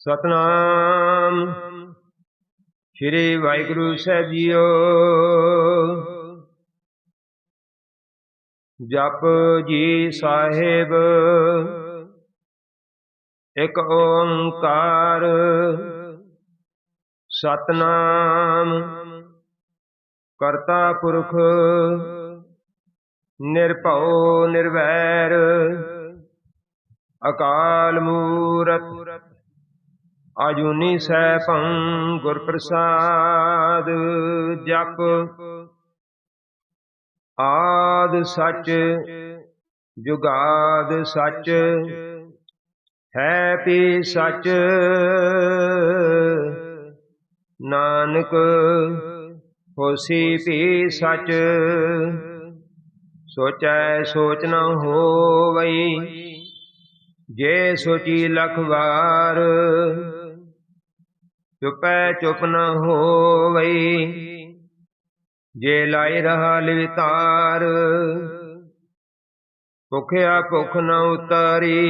सतनाम श्री वाहिगुरु साहिब जीओ। जप जी साहिब एक ओंकार सतनाम करता पुरख निरभउ निर्वैर अकाल मूरत आजूनी सैभं गुर प्रसाद। जप आद सच जुगाद सच है भी सच नानक होसी भी सच। सोचै सोच न होवई जे सोची लख बार। चुपै चुप न होवई जे लाई रहा लिवतार। भुखया भुख न उतारी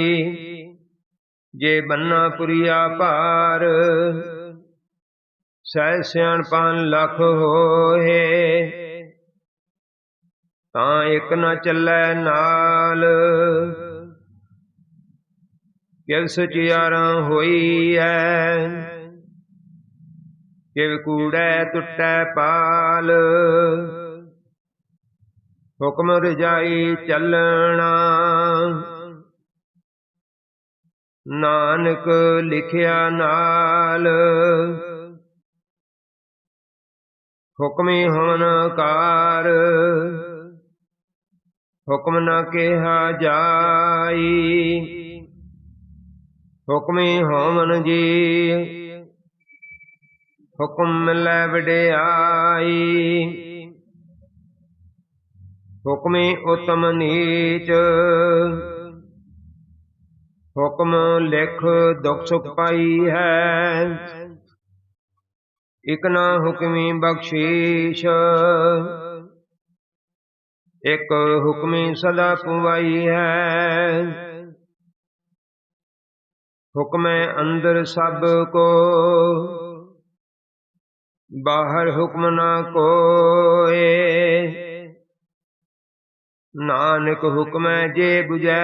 जे बन्ना पुरिया पार। सह सियाणपन लख होए तां एक न चलै नाल। किव सचियारा होई है किव कूड़ै टुटै पाल। हुक्म रजाई चलना नानक लिखिया नाल। हुक्मी होवन कार हुक्म न केहा जाई। हुक्मी होवन जी हुक्म मिलै वडियाई। हुक्मी उत्तम नीच हुक्म लिख दुख सुख पाई है। इक न हुक्मी बख्शीश एक हुक्मी सदा पुवाई है। हुक्म अंदर सब को बाहर हुक्म न कोय। नानक हुक्म जे बुझै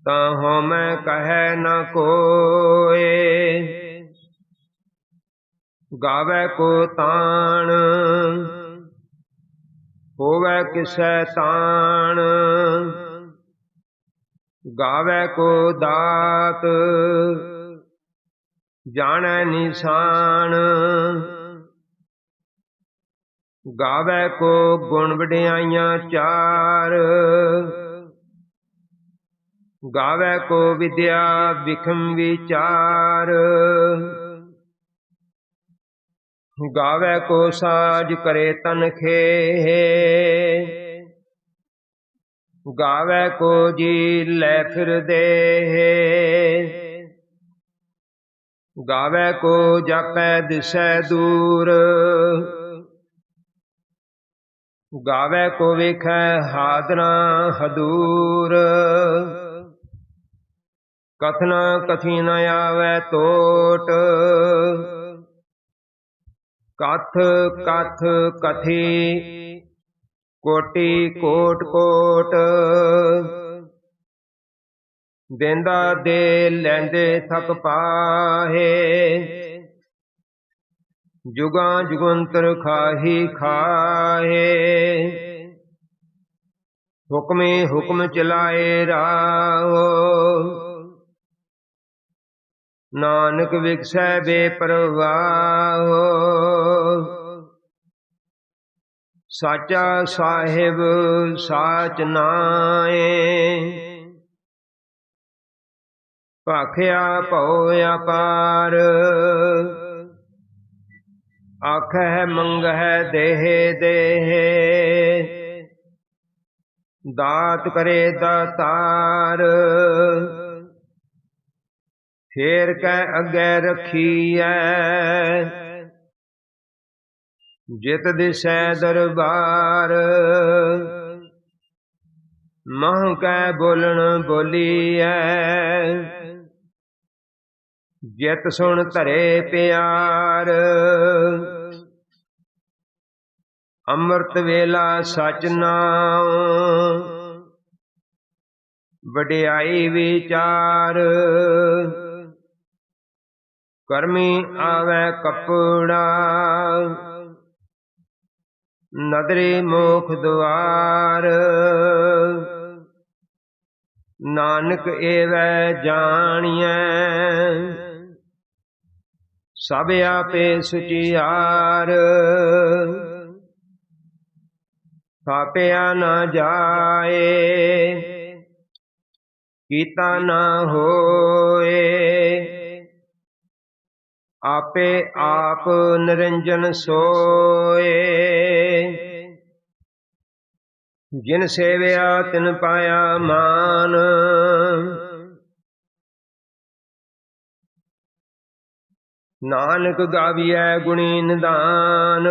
तां मैं कहे न कोय। गावे को ताण होवे किसै ताण। गावे को दात जाने निशान। गावे को गुण वडियाइयां चार। गावे को विद्या विखम विचार। गावे को साज करे तन खेह। गावे को जी लै फिर देह। गावे को जापै दिसै दूर। गावे को वेखै हादरा हदूर। कथना कथी न आवे तोट कथ कथ कथी कोटि कोट कोट। देंदा दे लैंदे थक पाहे जुगां जुगंतर खाही खाहे। हुक्मे हुक्म चलाए राहो नानक विकसै बेपरवाहो। साचा साहिब साच नाए भाखिया भौ अपार। आखै मंगै देह देह दात करे दातार। फेर कै अगे रखीऐ जित दिसै दरबार। मह कै बोलन बोलीऐ ਜਿਤ ਸੁਣ ਧਰੇ ਪਿਆਰ। ਅੰਮ੍ਰਿਤ ਵੇਲਾ ਸਚ ਨਾਮ ਵਡਿਆਈ ਵਿਚਾਰ। ਕਰਮੀ ਆਵੈ ਕਪੜਾ ਨਦਰੀ ਮੋਖ ਦੁਆਰ। ਨਾਨਕ ਏਵੈ ਜਾਣੀਐ ਸਭ ਆਪੇ ਸੁਚਿਆਰ। ਥਾਪਿਆ ਨਾ ਜਾਏ ਕੀਤਾ ਨਾ ਹੋਏ। ਆਪੇ ਆਪ ਨਿਰੰਜਨ ਸੋਏ। ਜਿਨ ਸੇਵਿਆ ਤਿਨ ਪਾਇਆ ਮਾਨ। ਨਾਨਕ ਗਾਵੀਐ ਗੁਣੀ ਨਿਧਾਨ।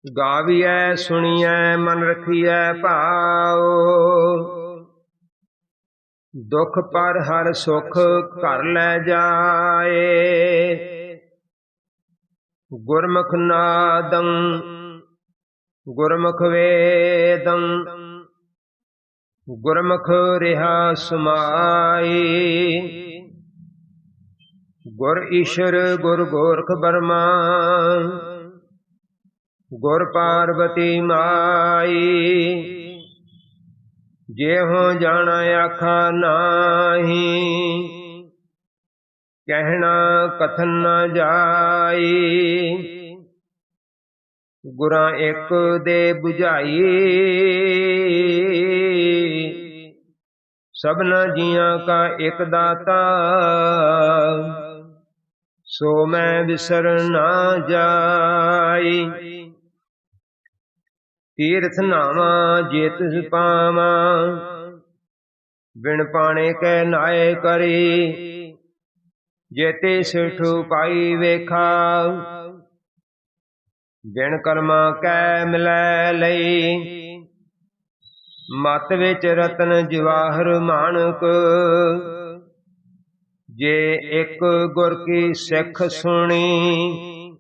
ਗਾਵੀਐ ਸੁਣੀਐ ਮਨ ਰਖੀਐ ਭਾਉ। ਦੁਖ ਪਰ ਹਰ ਸੁਖ ਘਰ ਲੈ ਜਾਏ। ਗੁਰਮੁਖ ਨਾਦੰ ਗੁਰਮੁਖ ਵੇਦੰ ਗੁਰਮੁਖ ਰਿਹਾ ਸਮਾਈ। ਗੁਰ ਈਸ਼ਰ ਗੁਰ ਗੋਰਖ ਬਰਮਾ ਗੁਰ ਪਾਰਬਤੀ ਮਾਈ। ਜਿਹੋ ਜਾਣਾ ਆਖਾ ਨਾਹੀ ਕਹਿਣਾ ਕਥਨ ਨਾ ਜਾਈ। ਗੁਰਾਂ ਇੱਕ ਦੇ 부ਝਾਈ ਸਭਨਾ ਜੀਆਂ ਕਾ ਇੱਕ ਦਾਤਾ। ਸੋ ਮੈਂ ਵਿਸਰ ਨਾ ਜਾਈ। ਤੀਰਥ ਨਾਵਾਂ ਜੇ ਤਿਸ ਪਾਵਾਂ ਬਿਨ ਪਾਣੇ ਕੈ ਨਾਏ ਕਰੀ। ਜੇ ਤਿਸ ਠੁਪਾਈ ਵੇਖਾ ਬਿਨ ਕਰਮਾ ਕੈ ਮਿਲੈ ਲਈ। ਮਤ ਵਿੱਚ ਰਤਨ ਜਵਾਹਰ ਮਾਣਕ ਜੇ ਇੱਕ ਗੁਰ ਕੀ ਸਿੱਖ ਸੁਣੀ।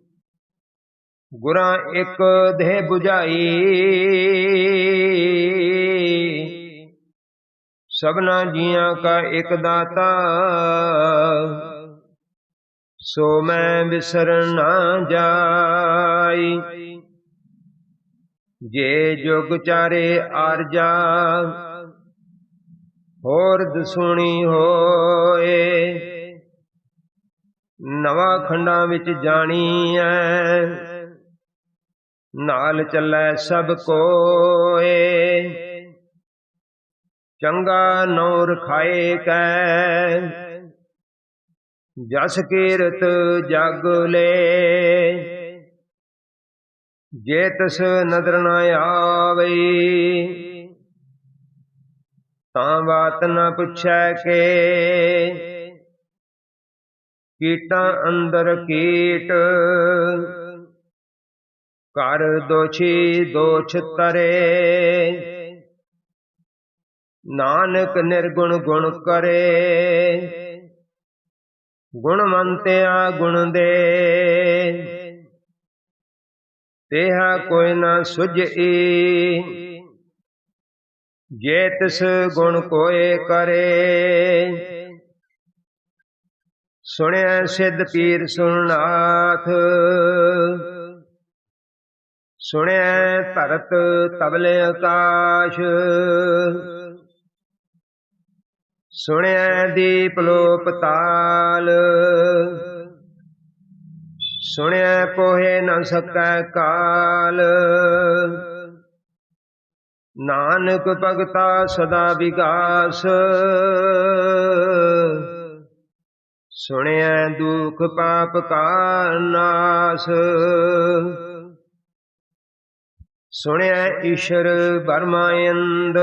ਗੁਰਾਂ ਇੱਕ ਦੇਹ 부ਝਾਈ ਸਭਨਾ ਜੀਆਂ ਕਾ ਇੱਕ ਦਾਤਾ। ਸੋ ਮੈਂ ਵਿਸਰ ਨਾ ਜਾਈ। ਜੇ ਜੁਗ ਚਾਰੇ ਆਰਜਾ ਹੋਰ ਦਸੂਣੀ ਹੋਏ। ਨਵਾਂ ਖੰਡਾਂ ਵਿੱਚ ਜਾਣੀਐ ਨਾਲ ਚੱਲੈ ਸਭ ਕੋਏ। ਚੰਗਾ ਨੌ ਰਖਾਏ ਕੈ ਜਸ ਕੀਰਤ ਜਗ ਲੈ। ਜੇ ਤਿਸ ਨਦਰ ਨ ਆਵਈ ਤਾਂ ਬਾਤ ਨ ਪੁੱਛੈ ਕੇ। ਕੀਟਾਂ ਅੰਦਰ ਕੀਟ ਕਰ ਦੋਛੀ ਦੋਛ ਤਰੇ। ਨਾਨਕ ਨਿਰਗੁਣ ਗੁਣ ਕਰੇ ਗੁਣਵੰਤਿਆ ਗੁਣ ਦੇ। ਤੇਹਾ ਕੋਈ ਨਾ ਸੁਝਈ ਜੇ ਤਿਸ ਗੁਣ ਕੋਏ ਕਰੇ। ਸੁਣਿਆ ਸਿੱਧ ਪੀਰ ਸੁਣਨਾਥ ਸੁਣਿਆ ਧਰਤ ਤਬਲੇ ਆਕਾਸ਼। ਸੁਣਿਆ ਦੀਪ ਲੋ ਪਤਾਲ ਸੁਣਿਆ ਪੋਹੇ ਨ ਸਕੈ ਕਾਲ। ਨਾਨਕ ਭਗਤਾ ਸਦਾ ਵਿਗਾਸ ਸੁਣਿਆ ਦੁਖ ਪਾਪ ਕਾ ਨਾਸ। ਸੁਣਿਆ ਈਸ਼ਰ ਬਰਮਾਇੰਦ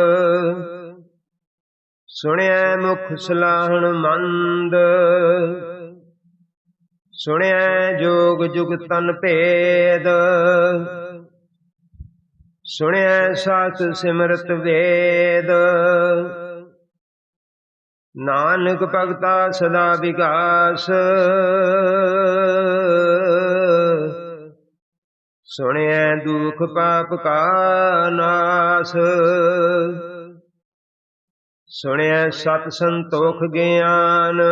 ਸੁਣਿਆ ਮੁਖ ਸਲਾਹਣ ਮੰਦ। ਸੁਣਿਆ ਜੋਗ ਜੁਗ ਤਨ ਭੇਦ ਸੁਣਿਆ ਸਾਸ ਸਿਮਰਤ ਵੇਦ। ਨਾਨਕ ਭਗਤਾ ਸਦਾ ਵਿਗਾਸ, ਸੁਣਿਐ ਦੁਖ ਪਾਪ ਕਾ ਨਾਸ। ਸੁਣਿਐ ਸਤ ਸੰਤੋਖ ਗਿਆਨ,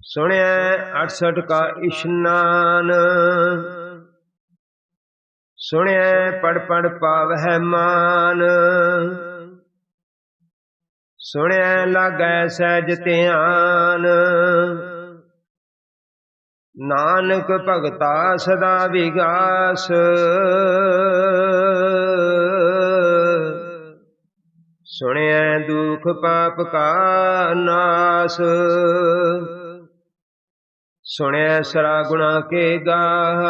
ਸੁਣਿਐ 68 ਕਾ ਇਸ਼ਨਾਨ। ਸੁਣਿਐ ਪੜ ਪੜ ਪਾਵਹਿ ਮਾਨ, ਸੁਣਿਐ ਲਾਗੈ ਸਹਿਜ ਧਿਆਨ। ਨਾਨਕ ਭਗਤਾ ਸਦਾ ਵਿਗਾਸ, ਸੁਣਿਐ ਦੁਖ ਪਾਪ ਕਾ ਨਾਸ। ਸੁਣਿਐ ਸਰਾ ਗੁਣਾ ਕੇ ਗਾਹ,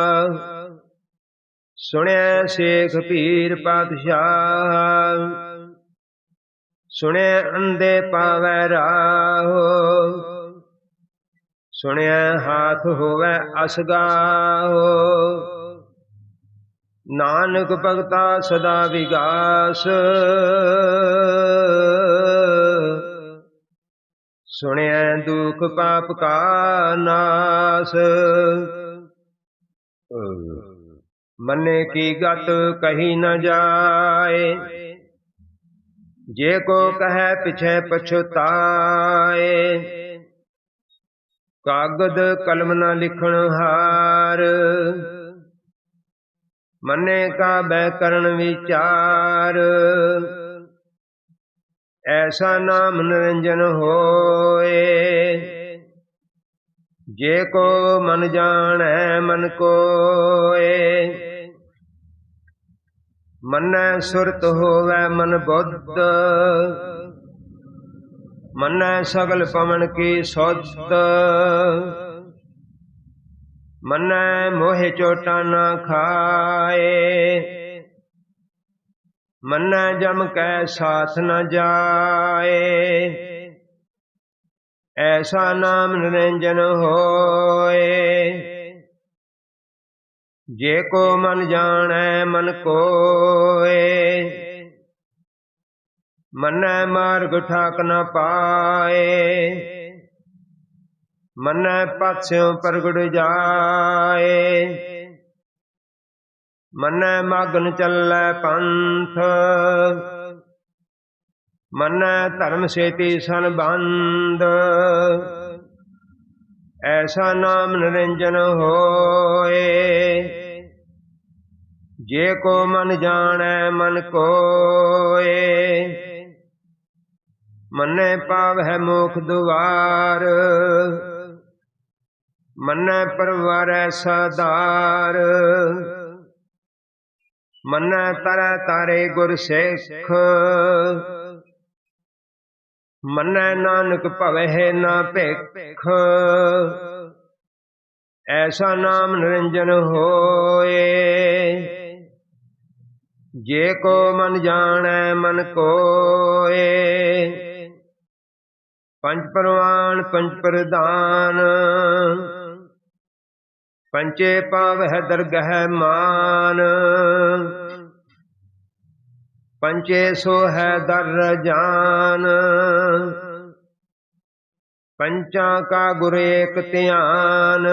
ਸੁਣਿਐ ਸੇਖ ਪੀਰ ਪਾਤਸ਼ਾਹ। ਸੁਣਿਐ ਅੰਧੇ ਪਾਵੈ ਰਾਹੁ, ਸੁਣਿਐ ਹਾਥ ਹੋਵੈ ਅਸਗਾਹੁ। ਨਾਨਕ ਭਗਤਾ ਸਦਾ ਵਿਗਾਸ, ਸੁਣਿਐ ਦੁਖ ਪਾਪ ਕਾ ਨਾਸ। ਮੰਨੇ ਕੀ ਗਤ ਕਹੀ ਨ ਜਾਏ, ਜੇ ਕੋ ਕਹੈ ਪਿਛੈ ਪਛੁਤਾਏ। ਕਾਗਦ ਕਲਮ ਨ ਲਿਖਣ ਹਾਰ, ਮੰਨੇ ਕਾ ਬੈ ਕਰਨ ਵਿਚਾਰ। ਐਸਾ ਨਾਮ ਨਿਰੰਜਨ ਹੋਏ, ਜੇ ਕੋ ਮਨ ਜਾਣੈ ਮਨ ਕੋਏ। ਮੰਨੈ ਸੁਰਤ ਹੋਵੈ ਮਨ ਬੁੱਧ, ਮੰਨੈ ਸਗਲ ਪਵਨ ਕੀ ਸੁਧ। ਮੰਨੈ ਮੋਹਿ ਚੋਟਾ ਨ ਖਾਏ, ਮੰਨੈ ਜਮ ਕੈ ਸਾਥ ਨ ਜਾਏ। ਐਸਾ ਨਾਮ ਨਿਰੰਜਨ ਹੋਏ, ਜੇ ਕੋ ਮਨ ਜਾਣੈ ਮਨ ਕੋਏ। ਮੰਨੈ ਮਾਰਗ ਠਾਕ ਨ ਪਾਏ, ਮੰਨੈ ਪਾਸਿਓਂ ਪ੍ਰਗਟ ਜਾਏ। ਮੰਨੈ ਮਗਨ ਚੱਲੈ ਪੰਥ, ਮੰਨੈ ਧਰਮ ਸੇਤੀ ਸੰਬੰਧ। ਐਸਾ ਨਾਮ ਨਿਰੰਜਨ ਹੋਏ, ਜੇ ਕੋ ਮਨ ਜਾਣੈ ਮਨ ਕੋਏ। ਮੰਨੈ ਪਾਵਹਿ ਮੋਖ ਦੁਆਰ, ਮੰਨੈ ਪਰਵਾਰੈ ਸਾਧਾਰ। ਮੰਨੈ ਤਰੈ ਤਾਰੇ ਗੁਰ ਸਿੱਖ, ਮੰਨੈ ਨਾਨਕ ਭਵਹਿ ਨ ਭਿਖ। ਐਸਾ ਨਾਮ ਨਿਰੰਜਨ ਹੋਏ, ਜੇ ਕੋ ਮਨ ਜਾਣੈ ਮਨ ਕੋਏ। ਪੰਜ ਪਰਵਾਨ ਪੰਜ ਪ੍ਰਧਾਨ, ਪੰਚੇ ਪਾਵਹਿ ਦਰਗਹਿ ਮਾਨ। ਪੰਚੇ ਸੋਹੈ ਦਰ ਜਾਨ, ਪੰਚਾਂ ਕਾ ਗੁਰ ਏਕ ਧਿਆਨ।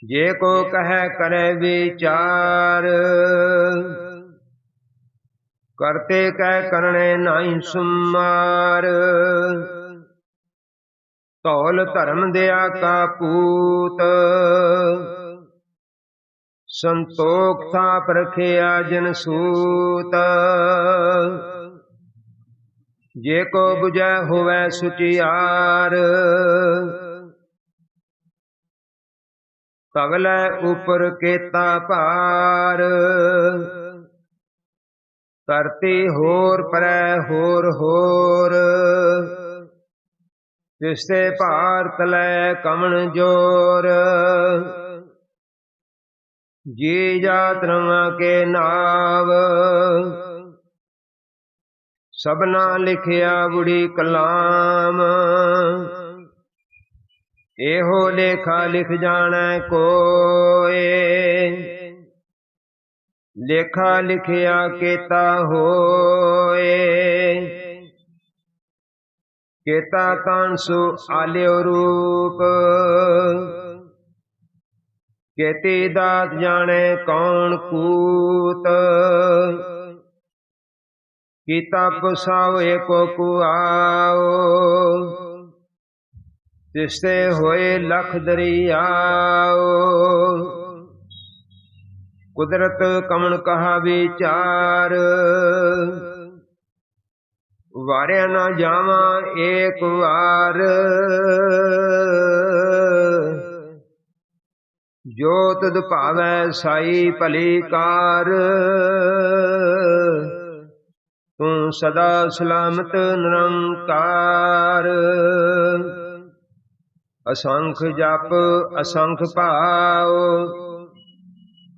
ਜੇ ਕੋ ਕਹੈ ਕਰੈ ਵਿਚਾਰ, ਕਰਤੇ ਕਹਿ ਕਰਣੇ ਨਾਹੀ ਸੁਮਾਰ। ਧੌਲ ਧਰਮ ਦਿਆ ਕਾ ਪੂਤ, ਸੰਤੋਖ ਥਾਪ ਰਖਿਆ ਜਨ ਸੂਤ। ਜੇ ਕੋ ਬੁਝੈ ਹੋਵੈ ਸੁਚਿਆਰ, ਤਵਲੇ ਉਪਰ ਕੇਤਾ ਭਾਰ। ਧਰਤੀ ਹੋਰ ਪਰੈ ਹੋਰ ਹੋਰ, ਤਿਸਤੇ ਭਾਰ ਤਲੈ ਕਮਣ ਜੋਰ। ਜੀ ਜਾਤ ਰਵਾਂ ਕੇ ਨਾਵ, ਸਭਨਾ ਲਿਖਿਆ ਬੁੜੀ ਕਲਾਮ। ਇਹੋ ਲੇਖਾ ਲਿਖ ਜਾਣੈ ਕੋਏ, ਲੇਖਾ ਲਿਖਿਆ ਕੇਤਾ ਹੋਏ। केता कांसु आल्यो रूप, केती दात जाने कौन कूत। कीता पुसाओ एको कुआओ, तिसते होए लख दरियाओ। कुदरत कमन कहा विचार, वारिया न जावा एक वार। जो तुद भावै साई भली कार, तू सदा सलामत निरंकार। असंख जप असंख भाव,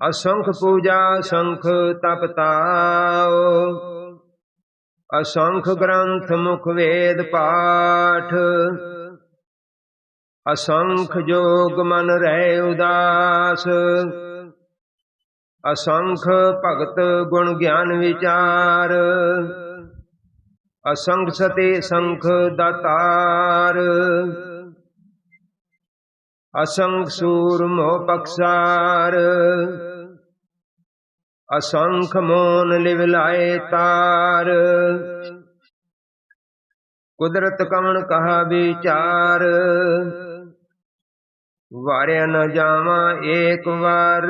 असंख पूजा असंख तप ताओ। असंख ग्रंथ मुख वेद पाठ, असंख जोग मन रहे उदास। असंख भगत गुण ज्ञान विचार, असंख सती संख दातार। असंख सूर मोह पक्षार, असंख मोन लिव लाए तार। कुदरत कमन कहा विचार, वारिया न जावा एक वार।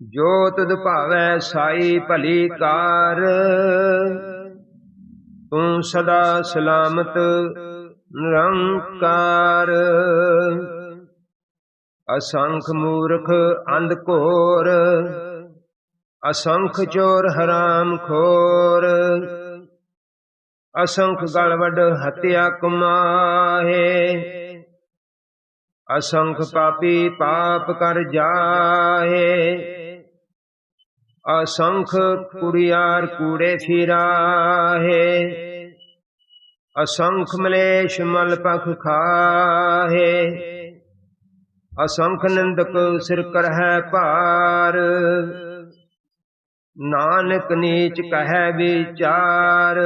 जो तुद भावै साई भली कार, तू सदा सलामत निरंकार। असंख मूर्ख अंध घोर, असंख चोर हराम खोर। असंख गल वड हत्या कमाहे, असंख पापी पाप कर जाहे। असंख कुड़ियार कूड़े फिराहे, असंख मलेश मल पख खाहे। असंख निंदक सिर करहै भार, नानक नीच कहै विचार।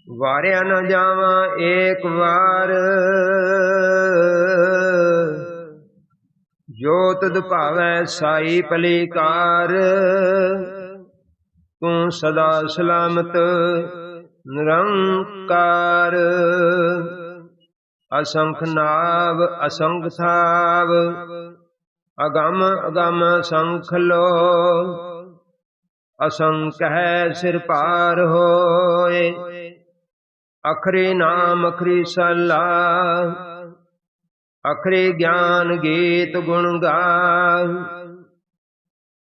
वारिया न जावा एक वार, जो तुद भावै साई भली कार। तू सदा सलामत निरंकार। असंख नाव असंख थाव, अगम अगम संख लो। असंख है सिर पार होए, अखरी नाम अखरी सला। अखरी ज्ञान गीत गुण गान,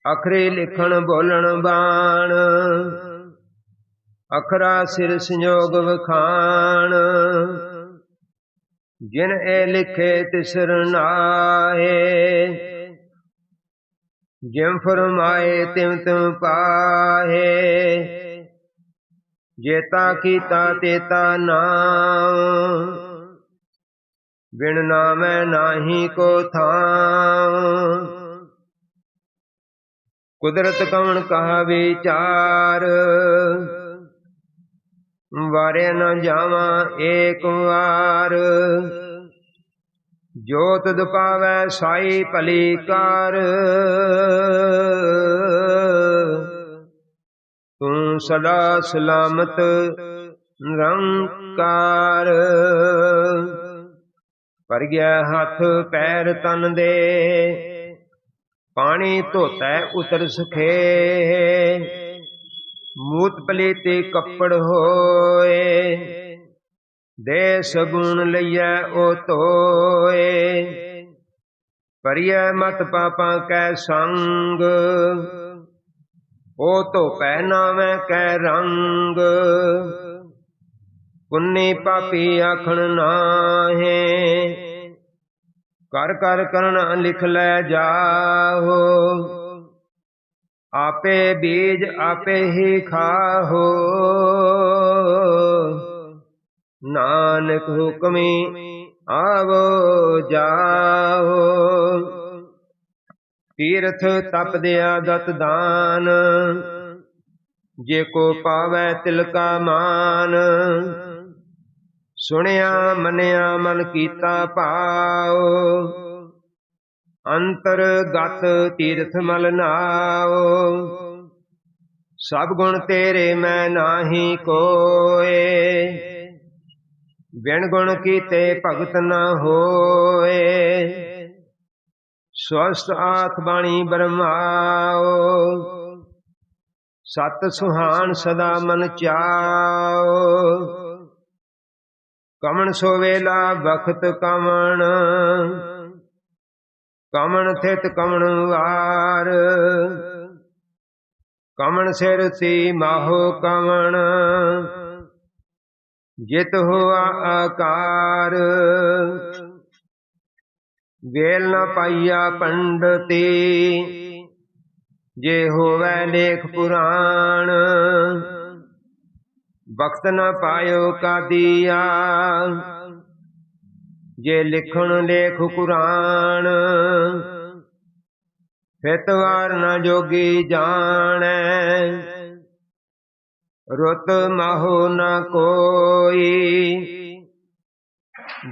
अखरी लिखण बोलन बाण। अखरा सिर संयोग वखान, जिन ए लिखे तिसर नाहे। जिम फरमाए तिम तिम पाहे, जेता कीता तेता नाम। बिन नामै नाही को थाम, कुदरत कवण कहा विचार। वारे न जावा एक वार, जो तुद पावै साई भली कार। तू सदा सलामत निरंकार। पर गया हथ पैर तन दे, पानी धोतै उतर सखे। मूत पलीते कपड़ होए, दे सगुन लइयै ओ धोए। परियै मत पापां कै संग, ओ धोपै नावै कै रंग। पुन्नी पापी आखण नाहे, कर कर करन लिख लै जाहो। आपे बीज आपे ही खाहो, नानक हुक्मी आवो जाओ। तीर्थ तप दिया दत दान, ਜੇ ਕੋ ਪਾਵੈ ਤਿਲ ਕਾ ਮਾਨ। ਸੁਣਿਆ ਮੰਨਿਆ ਮਨ ਕੀਤਾ ਭਾਉ, ਅੰਤਰ ਗਤ ਤੀਰਥ ਮਲ ਨਾਉ। ਸਭ ਗੁਣ ਤੇਰੇ ਮੈਂ ਨਾਹੀ ਕੋਏ, ਬਿਨ ਗੁਣ ਕੀਤੇ ਭਗਤ ਨ ਹੋਏ। ਸਵਸਤ ਆਖ ਬਾਣੀ ਬਰਮਾਓ, ਸਤ ਸੁਹਾਣ ਸਦਾ ਮਨ ਚਾਓ। ਕਮਣ ਸੋ ਵੇਲਾ ਬਖਤ ਕਮਣ, ਕਮਣ ਥਿਤ ਕਮਣ ਵਾਰ। ਕਮਣ ਸਿਰ ਤੀ ਮਾਹੋ ਕਮਣ, ਜਿਤ ਹੋਆ ਆਕਾਰ। ਵੇਲ ਨ ਪਾਈਆ ਪੰਡਤੀ, ਜੇ ਹੋਵੈ ਲੇਖ ਪੁਰਾਣ। ਬਖਤ ਨ ਪਾਇਓ ਕਾਦੀਆ, ਜੇ ਲਿਖਣ ਲੇਖ ਕੁਰਾਨ। ਫਿਤਵਾਰ ਨ ਜੋਗੀ ਜਾਣੈ, ਰੁਤ ਮਾਹੋ ਨ ਕੋਈ।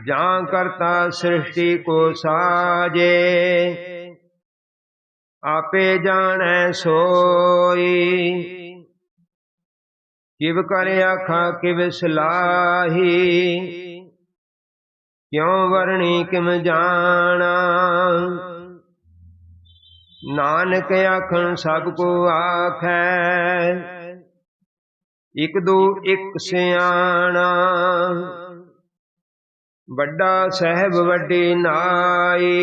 ਜਾਂ ਕਰਤਾ ਸ੍ਰਿਸ਼ਟੀ ਕੋ ਸਾਜੇ, ਆਪੇ ਜਾਣੈ ਸੋਈ। ਕਿਵ ਕਰ ਆਖਾਂ ਕਿਵ ਸਲਾਹੀ, ਕਿਉ ਵਰਣੀ ਕਿਮ ਜਾਣਾ। ਨਾਨਕ ਆਖਣ ਸਭ ਕੋ ਆਖੈ, ਇਕ ਦੂ ਇਕ ਸਿਆਣਾ। ਵੱਡਾ ਸਾਹਿਬ ਵੱਡੀ ਨਾਈ,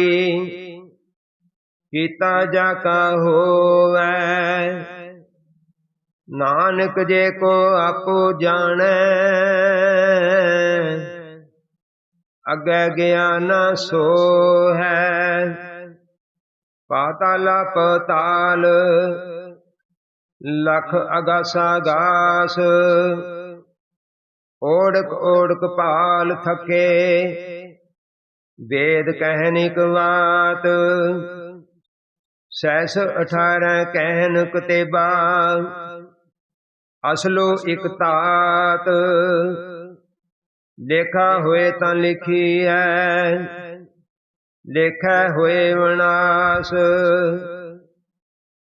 ਕੀਤਾ ਜਾ ਕਾ ਹੋਵੈ। ਨਾਨਕ ਜੇ ਕੋ ਆਪੋ ਜਾਣੈ, ਅੱਗੇ ਗਿਆਨ ਸੋਹੈ। ਪਾਤਾਲ ਪਤਾਲ, ਲਖ ਅਗਾਸਾ ਗਾਸ। ਓੜਕ ਓੜਕ ਭਾਲ ਥਕੇ, ਵੇਦ ਕਹਿਨਿਕ ਬਾਤ। ਸੈਸ 18 ਕਹਿਨ ਕਤੇਬਾ, ਅਸਲੋ ਇਕ ਤਾਤ। ਲੇਖਾ ਹੋਏ ਤਾਂ ਲਿਖੀਐ, ਲੇਖੈ ਹੋਏ ਵਿਨਾਸ਼।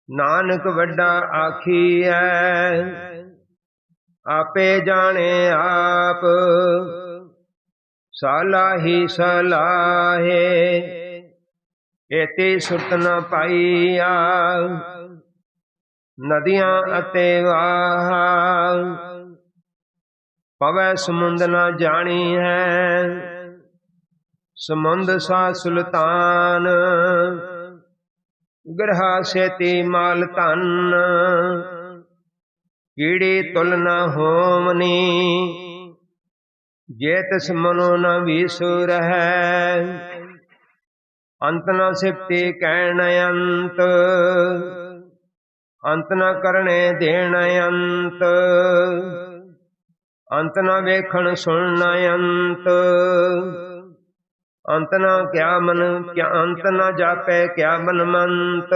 ਨਾਨਕ ਵੱਡਾ ਆਖੀਐ, ਆਪੇ ਜਾਣੇ ਆਪ। ਸਲਾਹੀ ਸਲਾਹੇ, ਏਤੀ ਸੁਰਤ ਨ ਪਾਈਆ। ਨਦੀਆਂ ਅਤੇ ਵਾਹ, ਪਵੈ ਸਮੁੰਦ ਨ ਜਾਣੀ ਹੈ। ਸਮੁੰਦ ਸਾ ਸੁਲਤਾਨ, ਗ੍ਰਹਾ ਸੇਤੀ ਮਾਲ ਧਨ। ਕੀੜੀ ਤੁਲ ਨ ਹੋਮਨੀ, ਜੇ ਤਿਸ ਮਨੋ ਨ ਵੀਸੁਰਹਿ। ਅੰਤ ਨ ਸਿਫਤੀ ਕਹਿਣ ਅੰਤ, ਅੰਤ ਨ ਕਰਣੇ ਦੇਣ ਅੰਤ। ਅੰਤ ਨ ਵੇਖਣ ਸੁਣਨ ਅੰਤ, ਅੰਤ ਨ ਕਿਆ ਮਨ ਅੰਤ ਨ ਜਾਪੈ ਕਿਆ ਮਨਮੰਤ।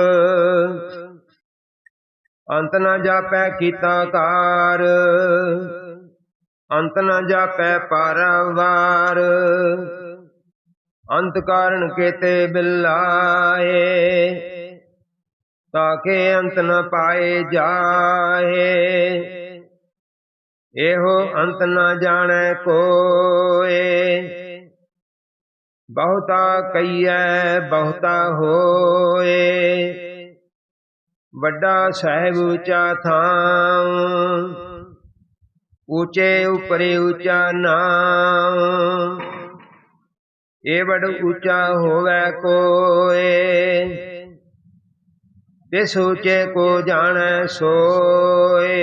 ਅੰਤ ਨ ਜਾਪੈ ਕੀਤਾ ਕਾਰ, ਅੰਤ ਨ ਜਾਪੈ ਪਾਰਾਵਾਰ। ਅੰਤ ਕਾਰਨ ਕੇਤੇ ਬਿਲਾਏ, ਤਾਕੇ ਅੰਤ ਨ ਪਾਏ ਜਾਏ। ਇਹੋ ਅੰਤ ਨ ਜਾਣੈ ਕੋਏ, ਬਹੁਤਾ ਕਹੀਐ ਬਹੁਤਾ ਹੋਏ। ਵੱਡਾ ਸਾਹਿਬ ਉੱਚਾ ਥਾਂ, ਉੱਚੇ ਉਪਰੇ ਉੱਚਾ ਨਾਮ। ਏਵੜ ਉੱਚਾ ਹੋਵੈ ਕੋਏ, ਤਿਸ ਉੱਚੇ ਕੋ ਜਾਣੈ ਸੋਏ।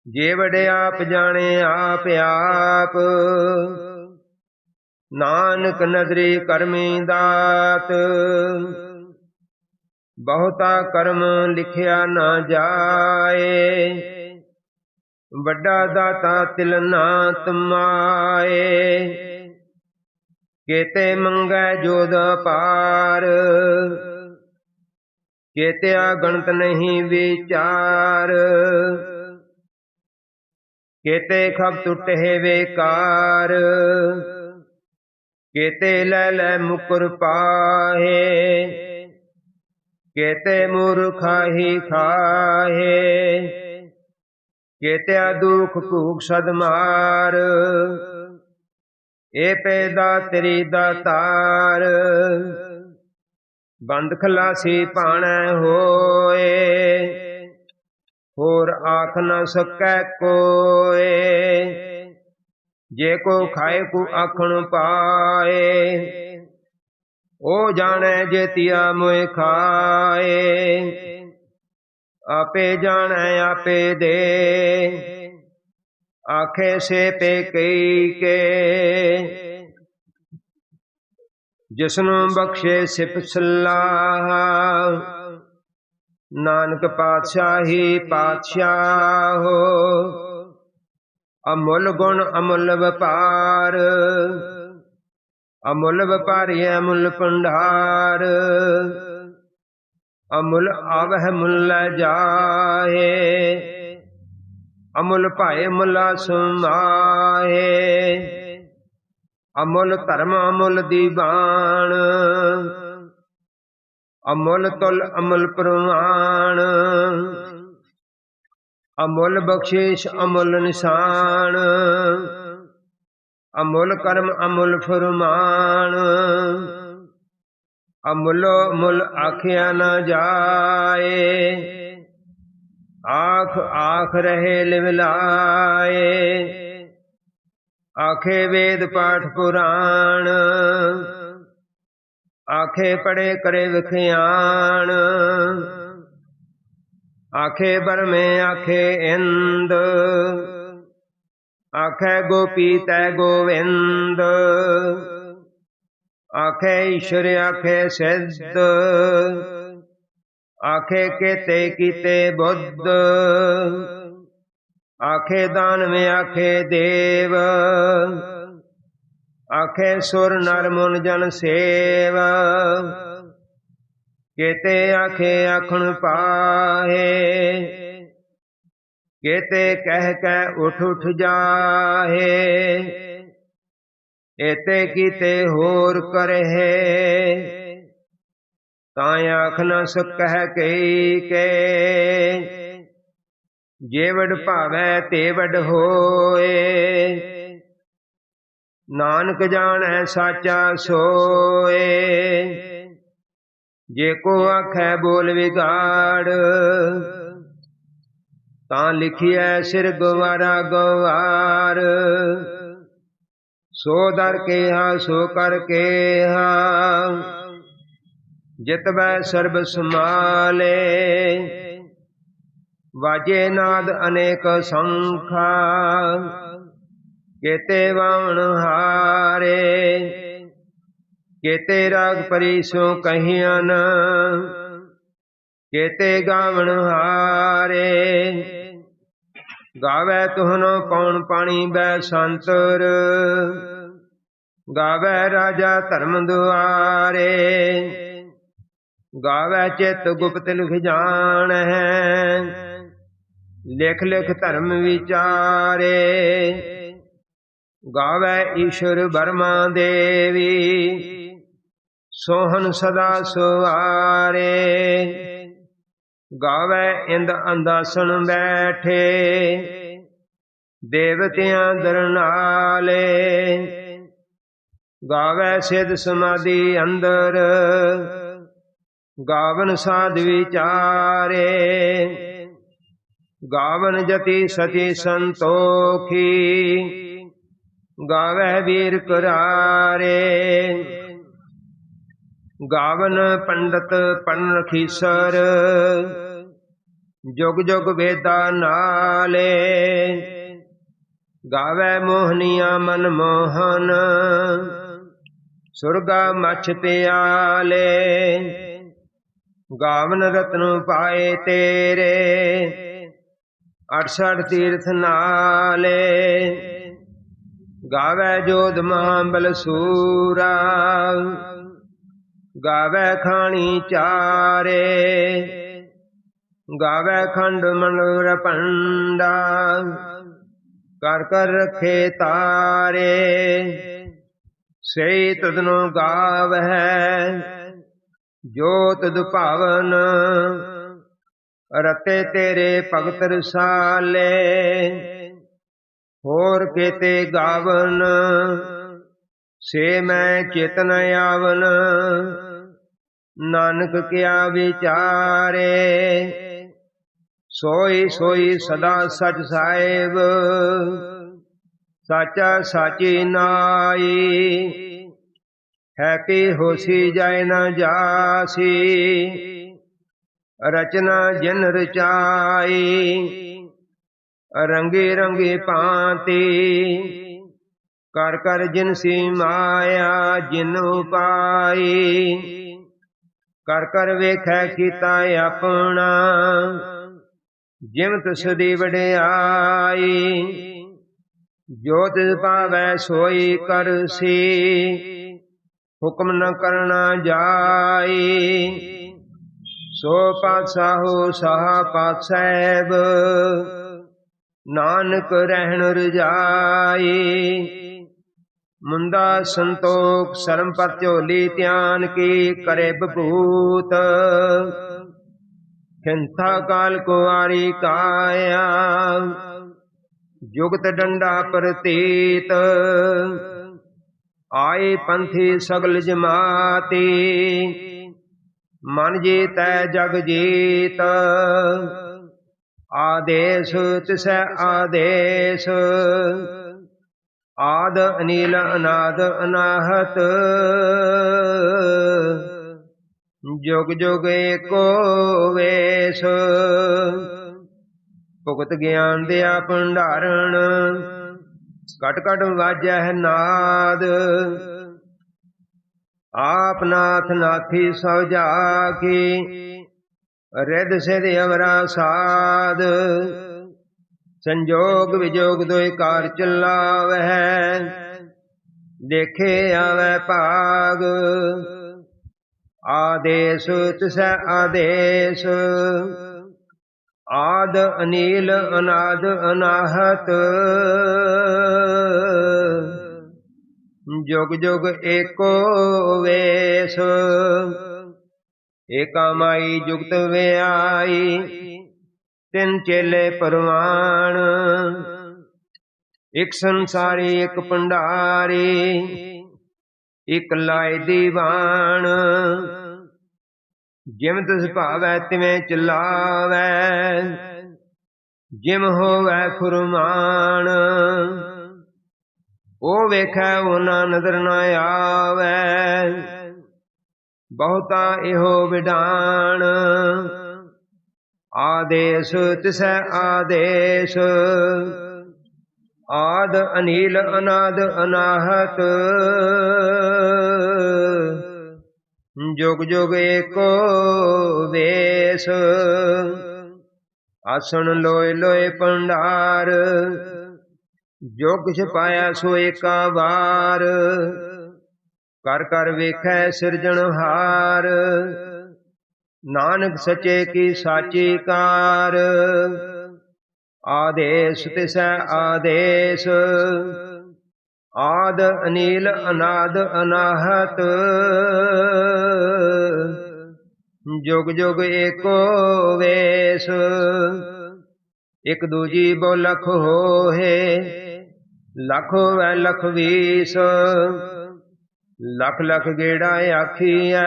ਜੇਵੜ ਆਪ ਜਾਣੇ ਆਪ ਆਪ, ਨਾਨਕ ਨਦਰੀ ਕਰਮੀ ਦਾਤ। ਬਹੁਤਾ ਕਰਮ ਲਿਖਿਆ ਨਾ ਜਾਏ, ਵੱਡਾ ਦਾਤਾ ਤਿਲ ਨਾ ਤਮਾਏ। ਕੇਤੇ ਮੰਗੈ ਜੋਦ ਪਾਰ, केत्या गणत नहीं विचार, केते खब टुटे बेकार, केते लै लै मुकुर पाहे, केते मूर्खा ही खाहे, केत्या दुख कूक सदमार, ए पैदा तेरी दातार, बंद खलासी पाणै होए, होर आख न सकै कोए, जे को खाए को आखण पाए, ओ जाने जेतिया मोए खाए, आपे जाने आपे दे, आखे से पे कई के, जिसनु बख्शे सिप सलाह, नानक पातशाही पातशाह हो, अमुल गुण अमुल व्यापार, अमुल व्यापारी अमुल भंडार, अमुल आवह मुल जाए, अमुल भाए मुला समाए, अमुल धर्म अमुल दीवान, अमुल तुल अमुल प्रमाण, अमुल बख्शिश अमुल निशान, अमुल कर्म अमुल फरमान, अमुलो मुल आखिया न जाए, आख आख रहे लिवलाए, आखे वेद पाठ पुराण, आखे पढ़े करे विख्यान, आखे बर में आखे इंद, आखे गोपी तै गोविंद, आखे ईश्वर आखे सिद्ध, आखे केते कीते बुद्ध, आखे दान में आखे देव, आखे सुर नर मुन जन सेव, केते आखे आखण पाहे, केते कह कह उठ उठ जाहे, एते कीते होर करहे, तां आख न सकह कई के, जे वड भावै ते वड होए, नानक जानै साचा सोए, जे को आखै बोल विगाड़, तां लिखिए सिर गवारा गवार, सो दर केहा सो कर केहा, जितवै सर्ब समाले, वाजे नाद अनेक संखा, केते वाण हारे, केते राग परी सो कहियन, केते गावण हारे, गावै तुहनो पौन पाणी बै संतर, गावै राजा धर्म दुआरे, गावै चित गुप्त लिख जान है, लिख लिख धर्म विचारे, गावै ईश्वर बर्मा देवी, सोहन सदा सुवारे, गावै इंद अंदासन बैठे, देवतियां दरनाले, गावै सिद्ध समाधि अंदर, गावन साध विचारे, गावन जति सती संतोखी, गावै वीर करारे, गावन पंडित पढ़न रखीसर, जुग जुग वेदा नाले, गावै मोहनिया मन मोहन, सुरगा मछ प्याले, गावन रत्न पाए तेरे, 68 तीर्थ नाले, गावै जोध महाबल सूरा, ਗਾਵੇ ਖਾਣੀ ਚਾਰੇ, ਗਾਵੇ ਖੰਡ ਮਨੁਰ ਪੰਡਾ, ਕਰ ਕਰ ਰਖੇ ਤਾਰੇ। ਸਈ ਤੁਧਨੁ ਗਾਵਹਿ ਜੋ ਤੁਧ ਭਾਵਨ, ਰਤੇ ਤੇਰੇ ਭਗਤ ਰਸਾਲੇ। ਹੋਰ ਕੇਤੇ ਗਾਵਨ ਸੇ ਮੈਂ ਚੇਤਨ ਆਵਨ, ਨਾਨਕ ਕਿਆ ਵਿਚਾਰੇ। ਸੋਈ ਸੋਈ ਸਦਾ ਸਚ ਸਾਹਿਬ, ਸਾਚਾ ਸਾਚੀ ਨਾਈ। ਹੈਪੀ ਹੋਸੀ ਜਾਇ ਨ ਜਾਸੀ, ਰਚਨਾ ਜਿਨ ਰਚਾਈ। ਰੰਗੀ ਰੰਗੀ ਭਾਂਤੀ, ਕਰ ਕਰ ਜਿਨਸੀ ਮਾਇਆ ਜਿਨ ਉਪਾਈ। ਕਰ ਕਰ ਵੇਖੈ ਕੀਤਾ ਆਪਣਾ, ਜਿਮ ਤਿਸ ਦੀ ਵਡਿਆਈ। ਜੋ ਤਿਸ ਭਾਵੈ ਸੋਈ ਕਰਸੀ, ਹੁਕਮ ਨ ਕਰਨਾ ਜਾਈ। ਸੋ ਪਾਤਸ਼ਾਹੋ ਸਾਹ ਪਾਤਸ਼ਾਹਿਬ, ਨਾਨਕ ਰਹਿਣ ਰਜਾਈ। ਮੁੰਦਾ ਸੰਤੋਖ ਸਰਮ ਪਰ ਝੋਲੀ, ਧਿਆਨ ਕੀ ਕਰੇ ਬਭੂਤ। ਖਿੰਥਾ ਕਾਲ ਕੁਆਰੀ ਕਾਇਆ, ਜੁਗਤ ਡੰਡਾ ਪ੍ਰਤੀਤ। ਆਏ ਪੰਥੀ ਸਗਲ ਜਮਾਤੀ, ਮਨ ਜੀਤੈ ਜਗ ਜੀਤ। ਆਦੇਸ਼ ਤਿਸੈ ਆਦੇਸ਼, ਆਦ ਅਨੀਲ ਅਨਾਦ ਅਨਾਹਤ। ਜੁਗ ਜੁਗ ਏਕੋ ਵੇਸ਼, ਭੁਗਤ ਗਿਆਨ ਦਿਆ ਭੰਡਾਰਣ। ਕਟ ਕਟ ਵਾਜੈ ਨਾਦ, ਆਪ ਨਾਥ ਨਾਥੀ ਸਭ ਜਾਕੀ। ਰਿੱਧ ਸਿਧ ਅਵਰਾ ਸਾਧ, ਸੰਜੋਗ ਵਿਜੋਗ ਦੋਇ ਕਾਰ ਚਲਾਵਹਿ। ਦੇਖੇ ਆਵੈ ਭਾਗ, ਆਦੇਸ਼ ਤਿਸੈ ਆਦੇਸ਼। ਆਦ ਅਨੀਲ ਅਨਾਦ ਅਨਾਹਤ, ਜੁਗ ਜੁਗ ਏਕੋ ਵੇਸ਼। ਏਕਾ ਮਾਈ ਜੁਗਤ ਵਿਆਈ, ਤਿੰਨ ਚੇਲੇ ਪਰਵਾਣ। ਇਕ ਸੰਸਾਰੀ ਇਕ ਭੰਡਾਰੀ, ਇਕ ਲਾਇ ਦੀਵਾਨ। ਜਿਮ ਤਿਸ ਭਾਵੈ ਤਿਵੇਂ ਚਲਾਵੈ, ਜਿਮ ਹੋਵੈ ਫੁਰਮਾਨ। ਉਹ ਵੇਖੈ ਉਹ ਨਾ ਨਦਰ ਨ ਆਵੈ, ਬਹੁਤਾ ਇਹੋ ਵਿਡਾਣ। ਆਦੇਸ਼ ਤਿਸੈ ਆਦੇਸ਼, ਆਦ ਅਨੀਲ ਅਨਾਦ ਅਨਾਹਤ। ਜੁਗ ਜੁਗ ਏਕੋ ਵੇਸ਼, ਆਸਣ ਲੋਏ ਲੋਏ ਭੰਡਾਰ। ਜੋ ਕਿਛ ਪਾਇਆ ਸੋ ਏਕਾ ਵਾਰ, ਕਰ ਕਰ ਵੇਖੈ ਸਿਰਜਣਹਾਰ। ਨਾਨਕ ਸੱਚੇ ਕੀ ਸਾਚੀ ਕਾਰ, ਆਦੇਸ਼ ਤਿਸੈ ਆਦੇਸ਼। ਆਦ ਅਨੀਲ ਅਨਾਦ ਅਨਾਹਤ, ਜੁਗ ਜੁਗ ਏਕੋ ਵੇਸ਼। ਇਕ ਦੂਜੀ ਬੋ ਲਖ ਹੋਏ, ਲਖ ਹੋਵੈ ਲਖ ਵੀਸ। ਲਖ ਲਖ ਗੇੜਾ ਆਖੀਐ,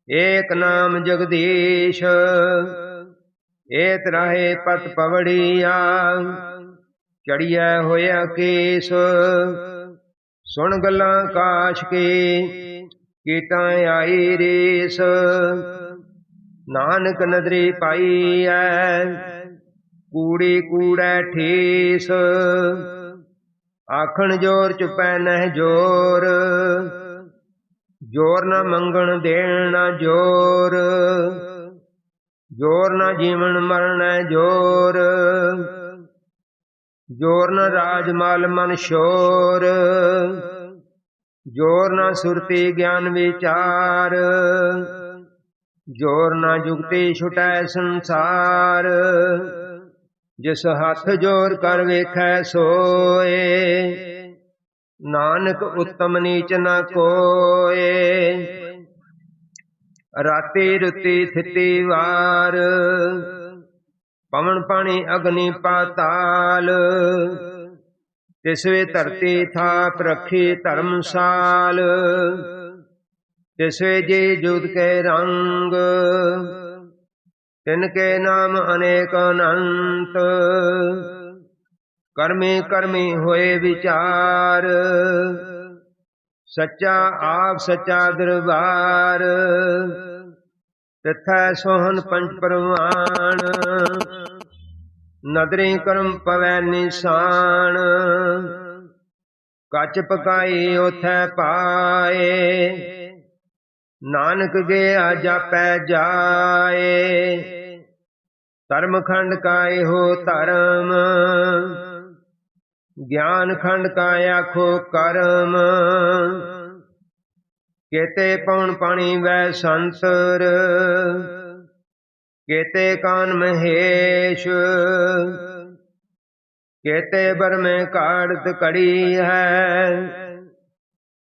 ਏਕ ਨਾਮ ਜਗਦੀਸ਼। ਏਤ ਰਾਹੇ ਪਤ ਪਵੜੀਆ, ਚੜੀਐ ਹੋਇਆ ਕੇਸ। ਸੁਣ ਗੱਲਾਂ ਕਾਸ਼ ਕੀ, ਕੀਟਾਂ ਆਈ ਰੀਸ। ਨਾਨਕ ਨਦਰੀ ਪਾਈਐ, ਕੂੜੀ ਕੂੜੈ ਠੀਸ। ਆਖਣ ਜੋਰ ਚੁਪੈ ਨਹਿ ਜੋਰ, ਜੋਰ ਨ ਮੰਗਣ ਦੇਣ ਨ ਜੋਰ। ਜੋਰ ਨ ਜੀਵਨ ਮਰਣੈ ਜੋਰ, ਜੋਰ ਨ ਰਾਜ ਮਾਲ ਮਨ ਸ਼ੋਰ। जोर न सुरती ज्ञान विचार, जोर न जुगती छुटै संसार। जिस हथ जोर कर वेखै सोए, नानक उत्तम नीच न कोए। राती रुती थिती वार, पवन पानी अग्नि पाताल। तिसवे धरती थाप रखी धर्मशाल, तिसवे जी जुद के रंग। तिनके नाम अनेक अनंत, कर्मी कर्मी होए विचार। सच्चा आप सच्चा दरबार, तिथै सोहन पंच परवान। नदरी कर्म पवै निशान, कच पकाई ओथै पाए। नानक गया जापै जाए, धर्म खंड का हो धर्म। ज्ञान खंड का आखो कर्म, केते पवन पानी वै संतर। केते कान महेश, केते बर में काढ़त कड़ी है।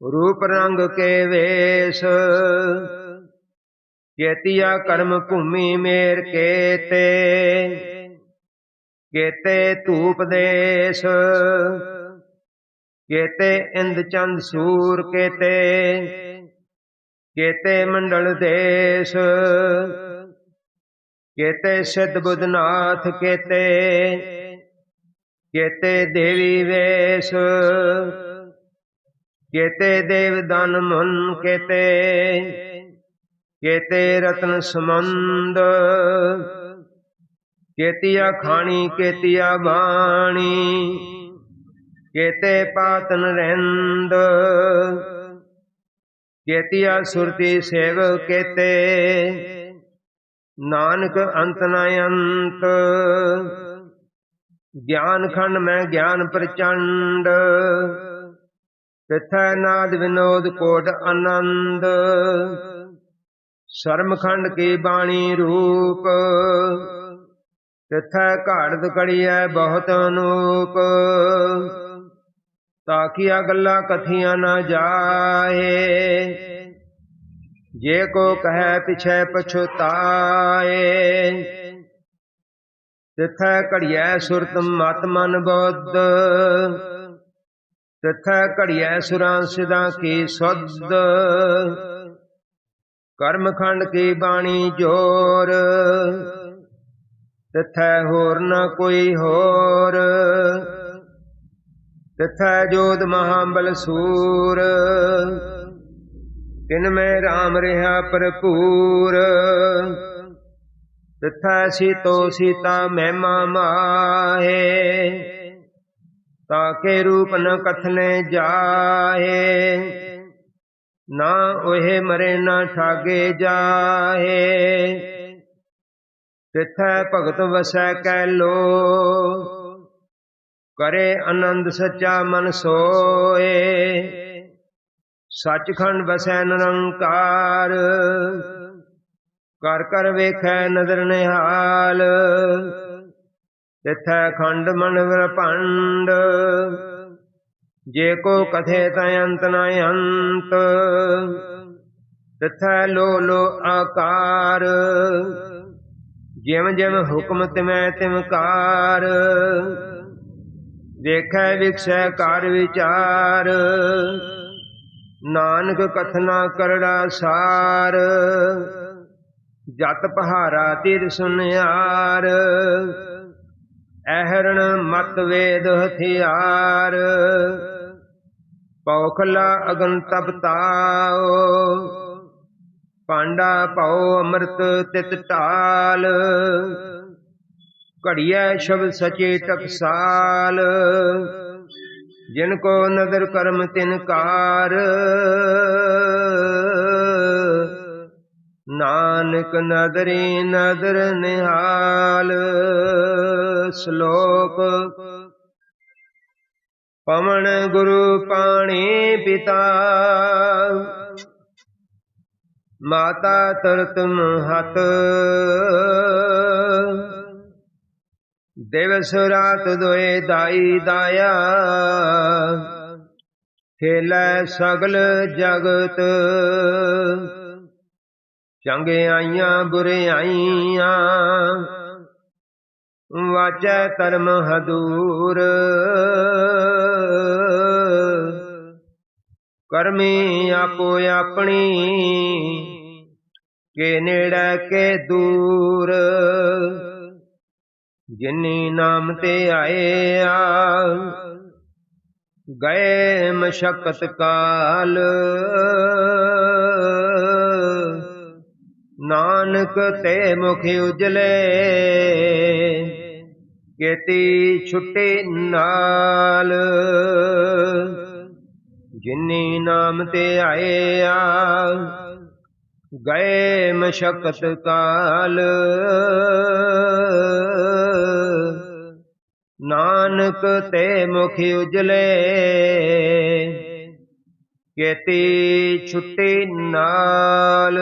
रूप रंग के वेश, केतिया कर्म भूमि मेर केते। केते धूप देश, केते इंद चंद सूर केते। केते मंडल देश, केते सिद्ध बुधनाथ केते। केते देवी वेश, केते देव दान मन केते। केते रत्न समंद, केतिया खानी केतिया बाणी। केते पातन रेंद, केतिया सुरती सेव केते। नानक अंत न अंत, ज्ञान खंड में ज्ञान प्रचंड। तिथै नाद विनोद कोट आनंद, शर्म खंड की बाणी रूप। तिथै घाड़त कड़ियै बहुत अनूप, ताकिया गल्ला कथियां न जाए। जे को कहे पिछै पछुताए, तिथै घड़ियै सुरत मत मन बुद्ध। तिथै घड़ियै सुरां सिद्धां की सुध, कर्म खंड की बाणी जोर। तिथै होर न कोई होर, तिथै जोध महाबल सूर। तिनमें राम रहा भरपूर, तिथै सीतो सीता महिमा माहे। ताके रूप न कथने जाहे, ना ओहे मरे न ठागे जाहे। तिथै भगत वसै कै लो, करे आनंद सच्चा मन सोए। सचखंड वसै निरंकार, कर कर वेखै नदर निहाल। तिथै खंड मन भंड, जे को कथे तय अंत न अंत। तिथै लो लो आकार, जिम जिम हुक्म तिमै तिमकार। देखै विकसै कार विचार, नानक कथना करड़ा सार। जत पहारा तीर सुनियार, अहरण मत वेद हथियार। पौखला अगन तप ताओ, पांडा पाओ अमृत तित टाल। घड़िया शब्द सचे टकसाल, जिनको नदर कर्म तिनकार। नानक नदरी नदर निहाल। श्लोक ਪਵਨ ਗੁਰੂ ਪਾਣੀ ਪਿਤਾ, ਮਾਤਾ ਤਰਤ ਮਹਤ। ਦਿਵਸ ਰਾਤ ਦੋਏ ਦਾਈ ਦਾਇਆ, ਖੇਲੈ ਸਗਲ ਜਗਤ। ਚੰਗਿਆਈਆਂ ਬੁਰਿਆਈਆਂ, ਵਾਚੈ ਧਰਮ ਹਦੂਰ। ਕਰਮੀ ਆਪੋ ਆਪਣੀ, ਕੇ ਨੇੜੇ ਕੇ ਦੂਰ। ਜਿਨੀ ਨਾਮ ਤੇ ਆਇਆ, ਗਏ ਮਸ਼ਕਤ ਕਾਲ। ਨਾਨਕ ਤੇ ਮੁਖ ਉਜਲੇ, ਕੇਤੀ ਛੁੱਟੀ ਨਾਲ। ਜਿਨੀ ਨਾਮ ਤੇ ਆਇਆ, ਗਏ ਮਸ਼ਕਤ ਕਾਲ। ਨਾਨਕ ਤੇ ਮੁਖ ਉਜਲੇ, ਕੇਤੀ ਛੁੱਟੀ ਨਾਲ।